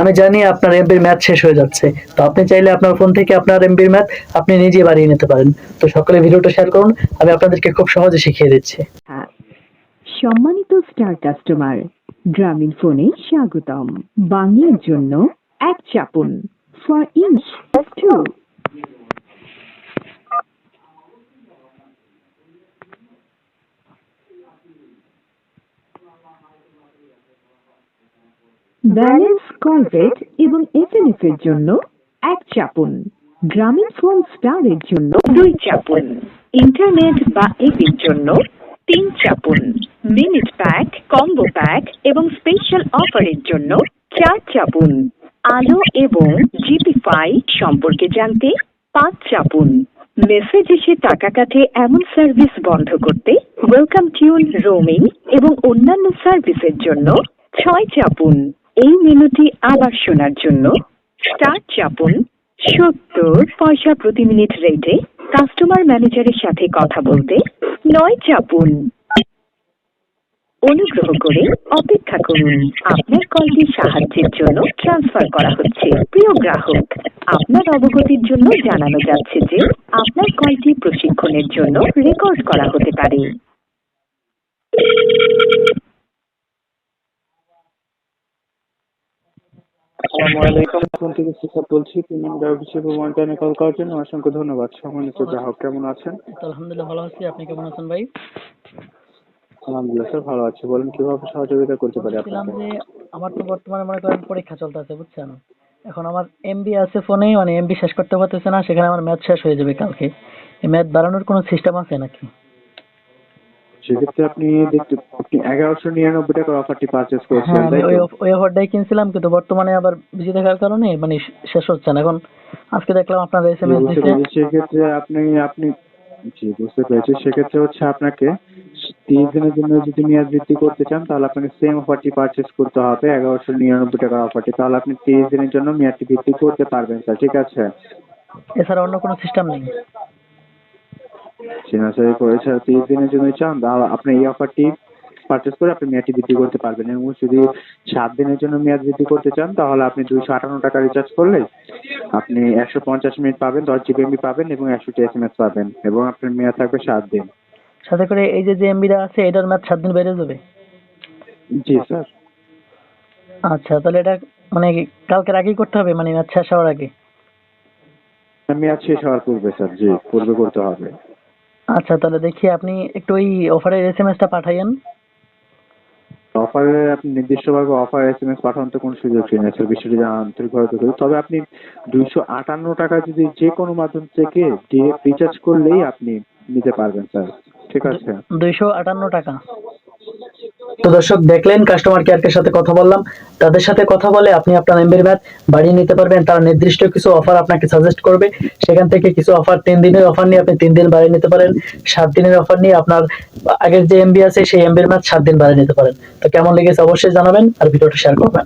আমি জানি আপনার এমবির ম্যাথ শেষ হয়ে যাচ্ছে, তো আপনি চাইলে আপনার ফোন থেকে আপনার এমবির ম্যাথ আপনি নিজে বাড়িয়ে নিতে পারেন। তো সকলে ভিডিওটা শেয়ার করুন, আমি আপনাদেরকে খুব সহজে শিখিয়ে দিচ্ছি। সম্মানিত স্টার কাস্টমার, গ্রামীণ ফোনে স্বাগতম। বাংলার জন্য এক চাপুন, for English 2। Balance, call rate এবং এসএমএস এর জন্য এক চাপুন। গ্রামীণ ফোন স্টারের জন্য 2 চাপুন। ইন্টারনেট বা এপির জন্য 3 চাপুন। মিনিট প্যাক, কম্বো প্যাক এবং স্পেশাল অফারের জন্য 4 চাপুন। আলো এবং জিপিফাই সম্পর্কে জানতে 5 চাপুন। মেসেজ এসে টাকা কাটে এমন সার্ভিস বন্ধ করতে ওয়েলকাম টিউন, রোমিং এবং অন্যান্য সার্ভিসের জন্য 6 চাপুন। এই মেনুটি আবার শোনার জন্য স্টার চাপুন। 70 পয়সা প্রতি মিনিট রেটে কাস্টমার ম্যানেজারের সাথে কথা বলতে 9 চাপুন। অনুগ্রহ করে অপেক্ষা করুন, আপনার কলটি সাহায্যের জন্য ট্রান্সফার করা হচ্ছে। প্রিয় গ্রাহক, আপনার অবগতির জন্য জানানো যাচ্ছে যে আপনার কলটি প্রশিক্ষণের জন্য রেকর্ড করা হতে পারে। আসসালামু আলাইকুম। ফোন থেকে শিখাব বলছি। প্রিমিয়াম গ্রাহক হিসেবে ওয়ান টাইমে কল করার জন্য অসংখ্য ধন্যবাদ। সম্মানিত গ্রাহক, কেমন আছেন? আলহামদুলিল্লাহ ভালো আছি, আপনি কেমন আছেন ভাই? আলহামদুলিল্লাহ স্যার, ভালো আছি। বলেন কিভাবে সহযোগিতা করতে পারি বলছিলাম আপনাকে? যে আমার তো বর্তমানে মনে করেন পরীক্ষা চলতেছে, বুঝছেন? এখন আমার এমবি আছে ফোনে, মানে এমবি শেষ করতে পারতেছে না, সেখানে আমার ম্যাথ শেষ হয়ে যাবে কালকে। এই ম্যাথ বাড়ানোর কোনো সিস্টেম আছে নাকি? সেক্ষেত্রে আপনি 1199 টাকার অফারটি পারচেস হ্যাঁ, করেছিলেন, আমি তাই ওই তো? ওই অফারটাই কিনছিলাম, কিন্তু বর্তমানে আবার বিজি থাকার কারণে মানে শেষ হচ্ছে না। এখন আজকে দেখলাম আপনার জি, এসএমএস বুঝতে দিছে। পেরেছি। সেক্ষেত্রে আপনি জি, বুঝতে পেরেছি। সেক্ষেত্রে হচ্ছে আপনাকে 30 দিনের জন্য যদি মেয়াদ বৃদ্ধি করতে চান, তাহলে আপনাকে সেম অফারটি পারচেস করতে হবে, 1199 টাকার অফারটি। তাহলে আপনি 30 দিনের জন্য মেয়াদটি বৃদ্ধি করতে পারবেন স্যার, ঠিক আছে? এছাড়া অন্য কোনো সিস্টেম নেই? সিগনেচারি করেছে 30 দিনের জন্য চান, তাহলে আপনি এই অফারটি পারচেস করে আপনি মেয়াদটি বৃদ্ধি করতে পারবেন। এবং যদি 7 দিনের জন্য মেয়াদ বৃদ্ধি করতে চান, তাহলে আপনি 258 টাকা রিচার্জ করলে আপনি 150 মিনিট পাবেন, 10 জিবি এমবি পাবেন এবং 100টি এসএমএস পাবেন, এবং আপনার মেয়াদ থাকবে 7 দিন। সাথে করে এই যে এমবিটা আছে এটার ম্যাথ 7 দিন বেড়ে যাবে? জি স্যার। আচ্ছা, তাহলে এটা মানে কালকের আগেই করতে হবে, মানে ম্যাথ শেষ হওয়ার আগে? মেয়াদ শেষ হওয়ার পূর্বে স্যার, জি, পূর্বে করতে হবে। আচ্ছা, তাহলে দেখি আপনি একটু ওই অফারের এসএমএসটা পাঠাইয়েন। অফারে আপনি নির্দিষ্টভাবে অফার এসএমএস পাঠানোর তো কোনো সুযোগ নেই স্যার, বিষয়টি আন্তরিকভাবে করি। তবে আপনি 258 টাকা যদি যে কোনো মাধ্যম থেকে ডিরেক্ট রিচার্জ করলেই আপনি নিতে পারবেন স্যার, ঠিক আছে? 258 টাকা। তো দর্শক দেখলেন, কাস্টমার কেয়ারের সাথে কথা বললাম, তাদের সাথে কথা বলে আপনি আপনার এমবির ম্যাথ বাড়িয়ে নিতে পারবেন। তারা নির্দিষ্ট কিছু অফার আপনাকে সাজেস্ট করবে, সেখান থেকে কিছু অফার 3 দিনের অফার নিয়ে আপনি 3 দিন বাড়িয়ে নিতে পারেন। 7 দিনের অফার নিয়ে আপনার আগের যে এমবি আছে সেই এমবির ম্যাথ 7 দিন বাড়িয়ে নিতে পারেন। তো কেমন লেগেছে অবশ্যই জানাবেন আর ভিডিওটা শেয়ার করবেন।